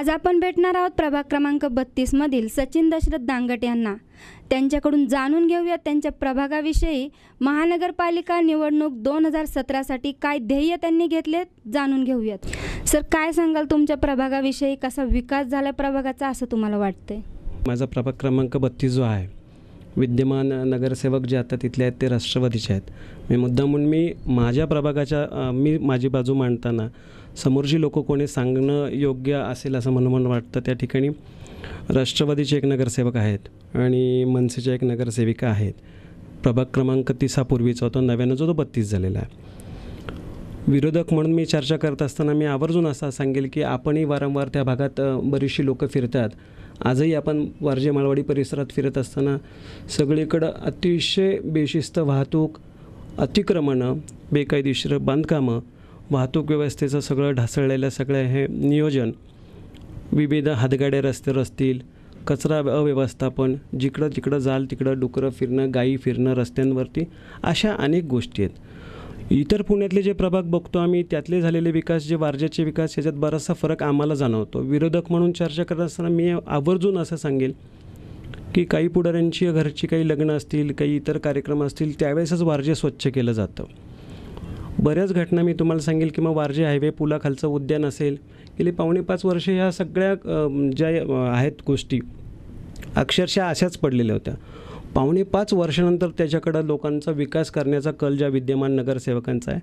आज आपण भेटणार आहोत प्रभाग क्रमांक 32 मधील सचिन दशरथ दांगट यांना. त्यांच्याकडून जाणून घेऊया त्यांच्या प्रभागाविषयी. महानगरपालिका निवडणूक 2017साठी काय ध्येय त्यांनी घेतले जाणून घेऊयात. सर, काय सांगाल तुमच्या प्रभागाविषयी? कसा विकास झाला प्रभागाचा असं तुम्हाला वाटतंय? माझा प्रभाग क्रमांक 32 जो आहे, विद्यमान नगरसेवक जे आता तिथले आहेत ते राष्ट्रवादीचे आहेत. मुद्दामून माझ्या प्रभागाच्या माझी बाजू मांडताना समोरची लोक कोणी सांगणं योग्य असेल असं म्हणून वाटतं. त्या ठिकाणी राष्ट्रवादीचे एक नगरसेवक आहेत आणि मनसेच्या एक नगरसेविका आहेत. प्रभाग क्रमांक 30 हा पूर्वीचा होता, नव्यानं जो तो 32 झालेला आहे. विरोधक म्हणून मी चर्चा करत असताना मी आवर्जून असं सांगेल की आपणही वारंवार त्या भागात बरीचशी लोकं फिरतात. आजही आपण वारजे माळवाडी परिसरात फिरत असताना सगळीकडं अतिशय बेशिस्त वाहतूक, अतिक्रमणं, बेकायदेशीर बांधकामं, वाहतूक व्यवस्थेचं सगळं ढासळलेलं सगळं हे नियोजन, विविध हातगाड्या रस्त्यावर असतील, कचरा अव्यवस्थापन, जिकडं जाल तिकडं डुकरं फिरणं, गायी फिरणं रस्त्यांवरती, अशा अनेक गोष्टी आहेत. इतर पुण्यातले जे प्रभाग बघतो आम्ही त्यातले झालेले विकास, जे वारजेचे विकास, याच्यात बराचसा फरक आम्हाला जाणवतो. विरोधक म्हणून चर्चा करत असताना मी आवर्जून असं सांगेल की काही पुढाऱ्यांची घरची काही लग्न असतील, काही इतर कार्यक्रम असतील, त्यावेळेसच वारजे स्वच्छ केलं जातं. बऱ्याच घटना मी तुम्हाला सांगेल की मग वारजे हायवे पुलाखालचं उद्यान असेल, गेली 4.5 वर्ष ह्या सगळ्या ज्या आहेत गोष्टी अक्षरशः अशाच पडलेल्या होत्या. 4.5 वर्षानंतर त्याच्याकडं लोकांचा विकास करण्याचा कल ज्या विद्यमान नगरसेवकांचा आहे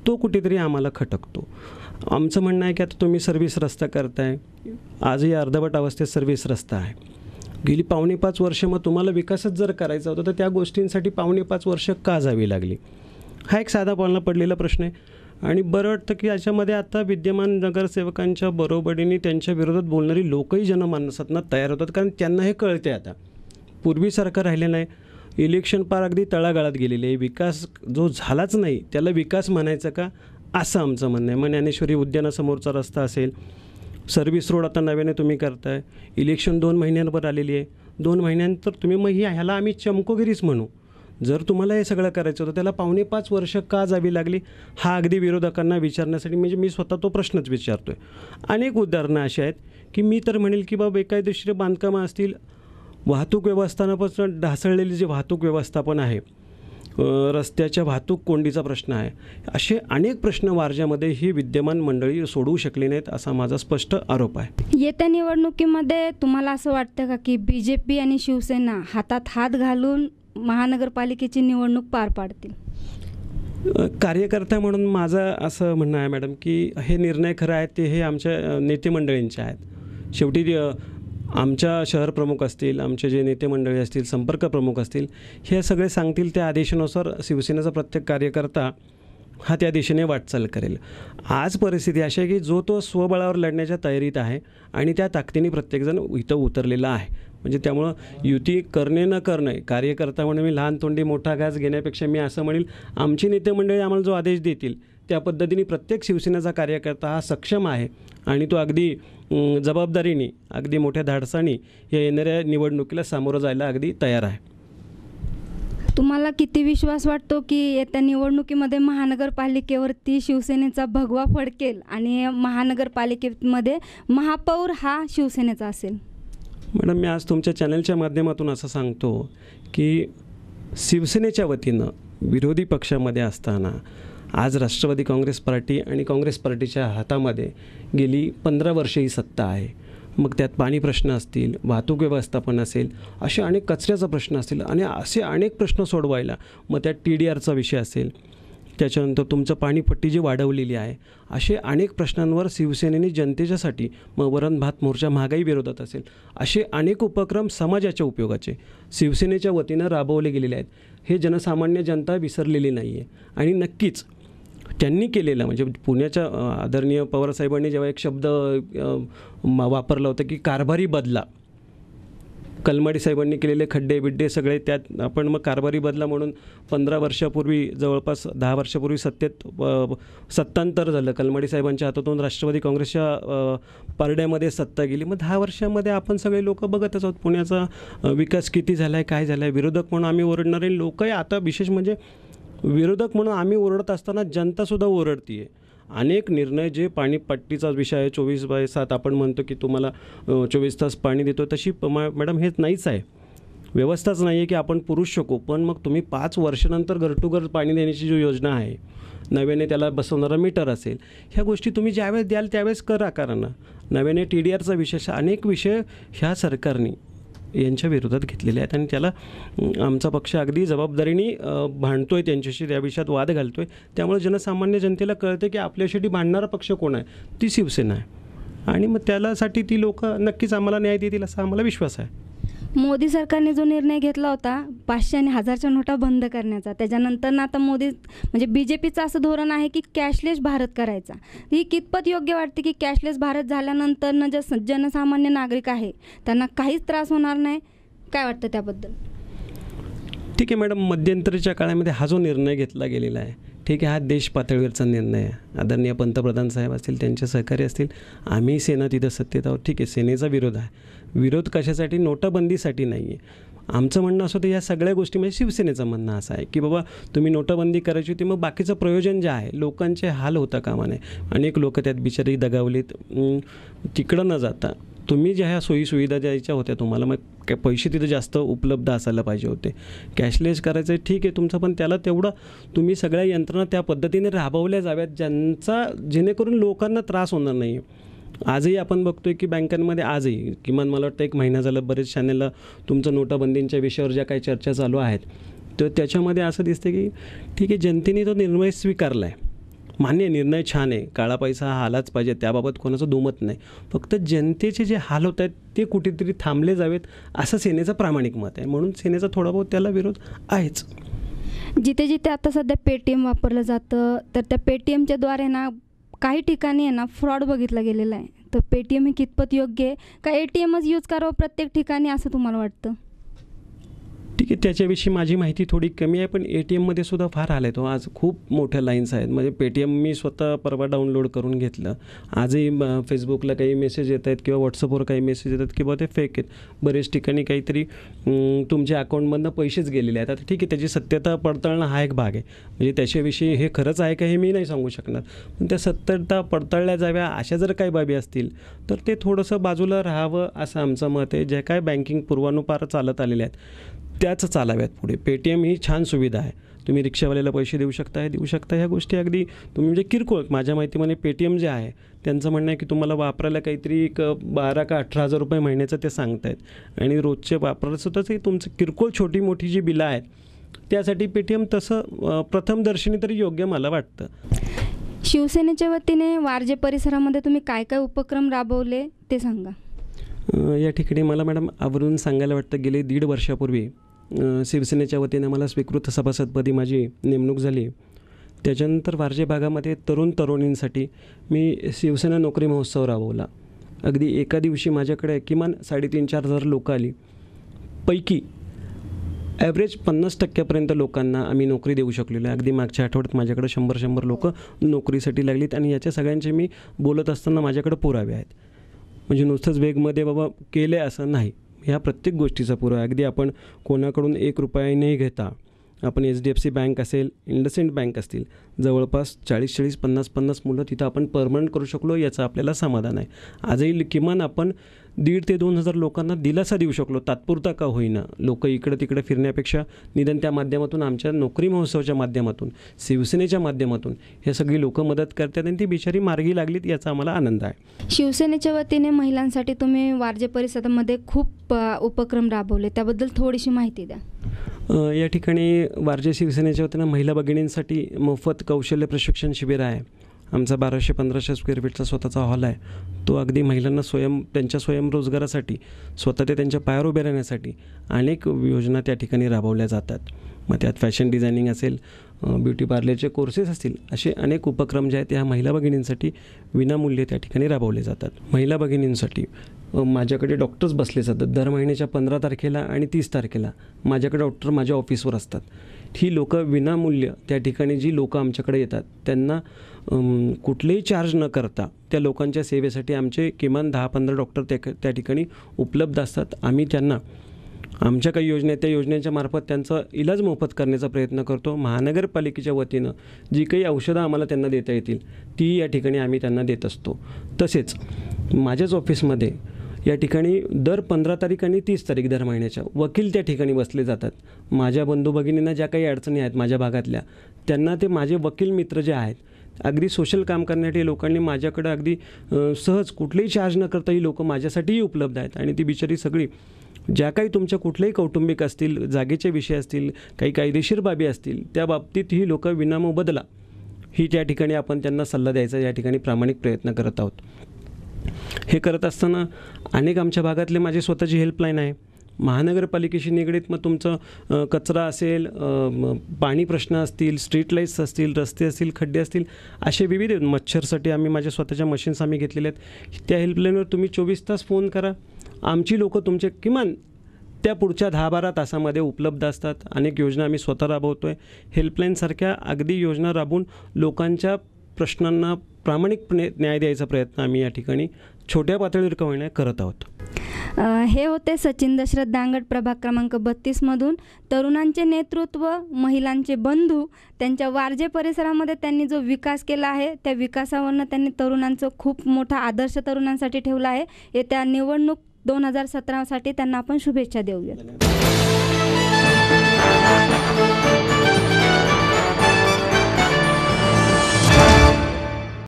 तो कुठेतरी आम्हाला खटकतो. आमचं म्हणणं आहे की आता तुम्ही सर्व्हिस रस्ता करताय, आजही अर्धवट अवस्थेत सर्व्हिस रस्ता आहे. गेली 4.5 वर्ष मग तुम्हाला विकासच जर करायचा होता तर त्या गोष्टींसाठी 4.5 वर्ष का जावी लागली? हा एक साधा पालना पडलेला प्रश्न आहे. आणि बरं वाटतं की याच्यामध्ये आता विद्यमान नगरसेवकांच्या बरोबरीने त्यांच्या विरोधात बोलणारी लोकही जनमानसातनं तयार होतात, कारण त्यांना हे कळते आता. पूर्वीसारखं राहिलं नाही. इलेक्शन पार अगदी तळागाळात गेलेले आहे. विकास जो झालाच नाही त्याला विकास म्हणायचं का, असं आमचं म्हणणं आहे. मग ज्ञानेश्वरी उद्यानासमोरचा रस्ता असेल, सर्व्हिस रोड आता नव्याने तुम्ही करताय. इलेक्शन 2 महिन्यांवर आलेली आहे. 2 महिन्यानंतर तुम्ही मग ह्याला आम्ही चमकोगिरीच म्हणू. जर तुम्हाला हे सगळं करायचं होतं त्याला 4.5 वर्ष का जावी लागली, हा अगदी विरोधकांना विचारण्यासाठी म्हणजे मी स्वतः तो प्रश्नच विचारतो आहे. अनेक उदाहरणं अशी आहेत की मी तर म्हणेल की बाबा बेकायदेशीर बांधकामं असतील, वाहतूक व्यवस्थापनापासून ढासळलेली जी वाहतूक व्यवस्थापन आहे, रस्त्याच्या वाहतूक कोंडीचा प्रश्न आहे, असे अनेक प्रश्न वारज्यामध्ये ही विद्यमान मंडळी सोडवू शकली नाहीत, असा माझा स्पष्ट आरोप आहे. येत्या निवडणुकीमध्ये तुम्हाला असं वाटतं का की BJP आणि शिवसेना हातात हात घालून महानगरपालिकेची निवडणूक पार पाडतील? कार्यकर्ता म्हणून माझं असं म्हणणं आहे मॅडम की हे निर्णय खरं आहेत ते हे आमच्या नेते मंडळींचे आहेत. शेवटी आमच्या शहर प्रमुख असतील, आमचे जे नेते मंडळी असतील, संपर्क प्रमुख असतील, हे सगळे सांगतील त्या आदेशानुसार शिवसेनेचा प्रत्येक कार्यकर्ता हा त्या दिशेने वाटचाल करेल. आज परिस्थिती अशी आहे की जो तो स्वबळावर लढण्याच्या तयारीत आहे आणि त्या ताकदीने प्रत्येकजण इथं उतरलेला आहे. म्हणजे त्यामुळं युती करणे न करणे, कार्यकर्ता म्हणून मी लहान तोंडी मोठा घास घेण्यापेक्षा मी असं म्हणेल आमची नेते मंडळी आम्हाला जो आदेश देतील त्या पद्धतीने प्रत्येक शिवसेनेचा कार्यकर्ता हा सक्षम आहे आणि तो अगदी जबाबदारीने, अगदी मोठ्या धाडसाने या येणाऱ्या निवडणुकीला सामोरं जायला अगदी तयार आहे. तुम्हाला किती विश्वास वाटतो की येत्या निवडणुकीमध्ये महानगरपालिकेवरती शिवसेनेचा भगवा फडकेल आणि महानगरपालिकेमध्ये महापौर हा शिवसेनेचा असेल? मॅडम, मी आज तुमच्या चॅनलच्या माध्यमातून असं सांगतो की शिवसेनेच्या वतीनं विरोधी पक्षामध्ये असताना आज राष्ट्रवादी काँग्रेस पार्टी आणि काँग्रेस पार्टीच्या हातामध्ये गेली 15 वर्षे ही सत्ता आहे. मग त्यात पाणी प्रश्न असतील, वाहतूक व्यवस्थापन असेल, असे अनेक कचऱ्याचा प्रश्न असतील आणि असे अनेक प्रश्न सोडवायला, मग त्यात TDRचा विषय असेल, त्याच्यानंतर तुमचं पाणीपट्टी जी वाढवलेली आहे, असे अनेक प्रश्नांवर शिवसेनेने जनतेच्यासाठी, मग वरण भात मोर्चा महागाई विरोधात असेल, असे अनेक उपक्रम समाजाच्या उपयोगाचे शिवसेनेच्या वतीनं राबवले गेलेले आहेत. हे जनसामान्य जनता विसरलेली नाही आहे. आणि नक्कीच त्यांनी केलेलं म्हणजे पुण्याच्या आदरणीय पवारसाहेबांनी जेव्हा एक शब्द वापरला होता की कारभारी बदला, कलमाडी साहेबांनी केलेले खड्डे बिड्डे सगळे त्यात आपण मग कारभारी बदला म्हणून 15 वर्षापूर्वी, जवळपास 10 वर्षापूर्वी सत्तांतर झालं. कलमाडी साहेबांच्या हातातून राष्ट्रवादी काँग्रेसच्या पारड्यामध्ये सत्ता गेली. मग 10 वर्षामध्ये आपण सगळे लोक बघतच आहोत पुण्याचा विकास किती झाला आहे, काय झाला आहे. विरोधक म्हणून आम्ही ओरडणारे लोकही आता, विशेष म्हणजे विरोधक म्हणून आम्ही ओरडत असताना जनतासुद्धा ओरडते आहे. अनेक निर्णय जे पाणीपट्टीचा विषय आहे 24/7 आपण म्हणतो की तुम्हाला 24 तास पाणी देतो, तशी मॅडम हेच नाहीच आहे. व्यवस्थाच नाही आहे की आपण पुरू शकू. पण मग तुम्ही 5 वर्षानंतर घर टू घर पाणी देण्याची जी योजना आहे, नव्याने त्याला बसवणारा मीटर असेल, ह्या गोष्टी तुम्ही ज्यावेळेस द्याल त्यावेळेस करा. कारण नव्याने TDRचा विषय, अनेक विषय ह्या सरकारने यांच्या विरोधात घेतलेले आहेत आणि त्याला आमचा पक्ष अगदी जबाबदारीने भांडतो आहे, त्यांच्याशी त्या विषयात वाद घालतो आहे. त्यामुळे जनसामान्य जनतेला कळते की आपल्यासाठी भांडणारा पक्ष कोण आहे, ती शिवसेना आहे. आणि मग त्यालासाठी ती लोक नक्कीच आम्हाला न्याय देतील असा आम्हाला विश्वास आहे. मोदी सरकारने जो निर्णय घेतला होता 500 आणि 1000च्या नोटा बंद करण्याचा, त्याच्यानंतर ना आता मोदी म्हणजे BJPचं असं धोरण आहे की कॅशलेस भारत करायचा. ही कितपत योग्य वाटते की कॅशलेस भारत झाल्यानंतर ना जे जनसामान्य नागरिक आहे त्यांना काहीच त्रास होणार नाही? काय वाटतं त्याबद्दल? ठीक आहे मॅडम, मध्यंतरीच्या काळामध्ये हा जो निर्णय घेतला गेलेला आहे, ठीक आहे, हा देश पातळीवरचा निर्णय आहे. आदरणीय पंतप्रधान साहेब असतील, त्यांचे सहकारी असतील, आम्ही सेना तिथं सत्तेत आहोत. ठीक आहे, सेनेचा विरोध आहे. विरोध कशासाठी? नोटाबंदीसाठी नाही आहे. आमचं म्हणणं असं होतं, या सगळ्या गोष्टी म्हणजे शिवसेनेचं म्हणणं असं आहे की बाबा तुम्ही नोटाबंदी करायची होती, मग बाकीचं प्रयोजन जे आहे, लोकांचे हाल होता कामा नये. अनेक लोक त्यात बिचारी दगावलीत. तिकडं न जाता तुम्ही ज्या ह्या सोयीसुविधा द्यायच्या होत्या तुम्हाला, मग पैसे तिथं जास्त उपलब्ध असायला पाहिजे होते. कॅशलेस करायचं आहे, ठीक आहे तुमचं, पण त्याला तेवढं तुम्ही सगळ्या यंत्रणा त्या पद्धतीने राबवल्या जाव्यात जेणेकरून लोकांना त्रास होणार नाही. आजही आपण बघतोय की बँकांमध्ये आजही किमान मला वाटतं 1 महिना झालं बरेच चॅनलला तुमचं नोटाबंदींच्या विषयावर ज्या काही चर्चा चालू आहेत, तर त्याच्यामध्ये असं दिसतं की ठीक आहे, जनतेने तो निर्णय स्वीकारला आहे. मान्य, निर्णय छान आहे, काळा पैसा हा आलाच पाहिजे, त्याबाबत कोणाचं दुमत नाही. फक्त जनतेचे जे हाल होत आहेत ते कुठेतरी थांबले जावेत असं सेनेचं प्रामाणिक मत आहे. म्हणून सेनेचा थोडा बहुत त्याला विरोध आहेच. जिथे जिथे आता सध्या पेटीएम वापरलं जातं, तर त्या पेटीएमच्या द्वारे ना काही ठिकाणी आहे ना फ्रॉड बघितला गेलेला आहे. तर पेटीएम हे कितपत योग्य आहे का ATMच यूज करावं प्रत्येक ठिकाणी असं तुम्हाला वाटतं? ठीक आहे, त्याच्याविषयी माझी माहिती थोडी कमी आहे, पण ATMमध्ये सुद्धा फार हाल आहेत. आज खूप मोठ्या लाईन्स आहेत. म्हणजे पेटीएम मी स्वतः परवा डाउनलोड करून घेतलं. आजही फेसबुकला काही मेसेज येत आहेत किंवा व्हॉट्सअपवर काही मेसेज येतात की बाबा ते फेक आहेत. बरेच ठिकाणी काहीतरी तुमच्या अकाउंटमधनं पैसेच गेलेले आहेत. आता ठीक आहे, त्याची सत्यता पडताळणं हा एक भाग आहे. म्हणजे त्याच्याविषयी हे खरंच आहे का हे मी नाही सांगू शकणार, पण त्या सत्यता पडताळल्या जाव्या अशा जर काही बाबी असतील तर ते थोडंसं बाजूला राहावं असं आमचं मत आहे. जे काय बँकिंग पूर्वानुपार चालत आलेले आहेत त्याच चालाव्यात पुढे. पेटीएम ही छान सुविधा आहे. तुम्ही रिक्षावाल्याला पैसे देऊ शकता. ह्या गोष्टी अगदी तुम्ही म्हणजे किरकोळ, माझ्या माहितीमध्ये पेटीएम जे आहे त्यांचं म्हणणं आहे की तुम्हाला वापरायला काहीतरी 12 का 18,000 रुपये महिन्याचं ते सांगतायत आणि रोजचे वापरायचं तसं तुमचं किरकोळ छोटी मोठी जी बिलं आहेत त्यासाठी पेटीएम तसं प्रथमदर्शनी तरी योग्य मला वाटतं. शिवसेनेच्या वतीने वारजे परिसरामध्ये तुम्ही काय काय उपक्रम राबवले ते सांगा. या ठिकाणी मला मॅडम आवर्जून सांगायला वाटतं, गेले 1.5 वर्षापूर्वी शिवसेनेच्या वतीने मला स्वीकृत सभासदपदी माझी नेमणूक झाली. त्याच्यानंतर वारजे भागामध्ये तरुणींसाठी मी शिवसेना नोकरी महोत्सव राबवला. अगदी एका दिवशी माझ्याकडे किमान 3,500-4,000 हजार लोकं आली. पैकी ॲव्हरेज 50% लोकांना आम्ही नोकरी देऊ शकलेलो आहे. अगदी मागच्या आठवड्यात माझ्याकडे 100 लोकं नोकरीसाठी लागलीत आणि याच्या सगळ्यांचे मी बोलत असताना माझ्याकडे पुरावे आहेत. म्हणजे नुसतंच वेगमध्ये बाबा केले असं नाही, ह्या प्रत्येक गोष्टीचा पुरावा. अगदी आपण कोणाकडून 1 रुपया नाही घेता आपण HDFC बँक असेल, इंडसइंड बँक असतील, जवळपास 40-40, 50-50 मुलं तिथं आपण परमनंट करू शकलो, याचं आपल्याला समाधान आहे. आजही किमान आपण 1,500 ते 2,000 लोकांना दिलासा देऊ शकलो, तात्पुरता का होईना. लोक इकडं तिकडे फिरण्यापेक्षा निदान त्या माध्यमातून, आमच्या नोकरी महोत्सवाच्या माध्यमातून, शिवसेनेच्या माध्यमातून हे सगळी लोकं मदत करतात आणि ती बिचारी मार्गी लागलीत, याचा आम्हाला आनंद आहे. शिवसेनेच्या वतीने महिलांसाठी तुम्ही वारजे परिसरामध्ये खूप उपक्रम राबवले, त्याबद्दल थोडीशी माहिती द्या. या ठिकाणी वारजे शिवसेनेच्या वतीनं महिला भगिनींसाठी मोफत कौशल्य प्रशिक्षण शिबिर आहे. आमचा 1200-1500 स्क्वेअर फीटचा स्वतःचा हॉल आहे. तो अगदी महिलांना त्यांच्या स्वयंरोजगारासाठी, स्वतः ते त्यांच्या पायावर उभे राहण्यासाठी अनेक योजना त्या ठिकाणी राबवल्या जातात. मग त्यात फॅशन डिझायनिंग असेल, ब्युटी पार्लरचे कोर्सेस असतील, असे अनेक उपक्रम जे आहेत त्या महिला भगिनींसाठी विनामूल्य त्या ठिकाणी राबवले जातात. महिला भगिनींसाठी माझ्याकडे डॉक्टर्स बसले जातात. दर महिन्याच्या 15 तारखेला आणि 30 तारखेला माझ्याकडे डॉक्टर माझ्या ऑफिसवर असतात. ही लोकं विनामूल्य त्या ठिकाणी जी लोकं आमच्याकडे येतात त्यांना कुठलेही चार्ज न करता त्या लोकांच्या सेवेसाठी आमचे किमान 10-15 डॉक्टर त्या ठिकाणी उपलब्ध असतात. आम्ही त्यांना आमच्या काही योजना आहेत त्या योजनेच्या मार्फत त्यांचा इलाज मोफत करण्याचा प्रयत्न करतो. महानगरपालिकेच्या वतीनं जी काही औषधं आम्हाला त्यांना देता येतील ती या ठिकाणी आम्ही त्यांना देत असतो. तसेच माझ्याच ऑफिसमध्ये या ठिकाणी दर 15 तारीख आणि 30 तारीख दर महिन्याच्या वकील त्या ठिकाणी बसले जातात. माझ्या बंधू भगिनींना ज्या काही अडचणी आहेत माझ्या भागातल्या, त्यांना ते माझे वकील मित्र जे आहेत, अगदी सोशल काम करण्यासाठी लोकांनी माझ्याकडे अगदी सहज कुठलेही चार्ज न करता ही लोकं माझ्यासाठीही उपलब्ध आहेत. आणि ती बिचारी सगळी ज्या काही तुमच्या कुठलेही कौटुंबिक असतील, जागेचे विषय असतील, काही कायदेशीर बाबी असतील, त्या बाबतीत ही लोकं विनामोबदला ही त्या ठिकाणी आपण त्यांना सल्ला द्यायचा या ठिकाणी प्रामाणिक प्रयत्न करत आहोत. हे करत असताना अनेक आमच्या भागातले माझी स्वतःची हेल्पलाईन आहे. महानगरपालिकेशी निगडीत मग तुमचं कचरा असेल, पाणी प्रश्न असतील, स्ट्रीट लाईट्स असतील, रस्ते असतील, खड्डे असतील, असे विविध मच्छरसाठी आम्ही माझ्या स्वतःच्या मशीन्स आम्ही घेतलेल्या आहेत. त्या हेल्पलाईनवर तुम्ही 24 तास फोन करा. आमची लोकं तुमचे किमान त्या पुढच्या 10-12 तासामध्ये उपलब्ध असतात. अनेक योजना आम्ही स्वतः राबवतो आहे. हेल्पलाईनसारख्या अगदी योजना राबवून लोकांच्या प्रश्नांना प्रामाणिकपणे न्याय द्यायचा प्रयत्न आम्ही या ठिकाणी छोट्या पातळीवर का होईना करत आहोत. हे होते सचिन दशरथ दांगट, प्रभाग क्रमांक 32मधून. तरुणांचे नेतृत्व, महिलांचे बंधू, त्यांच्या वारजे परिसरामध्ये त्यांनी जो विकास केला आहे त्या विकासावरनं त्यांनी तरुणांचं खूप मोठा आदर्श तरुणांसाठी ठेवला आहे. येत्या निवडणूक 2017साठी त्यांना आपण शुभेच्छा देऊया.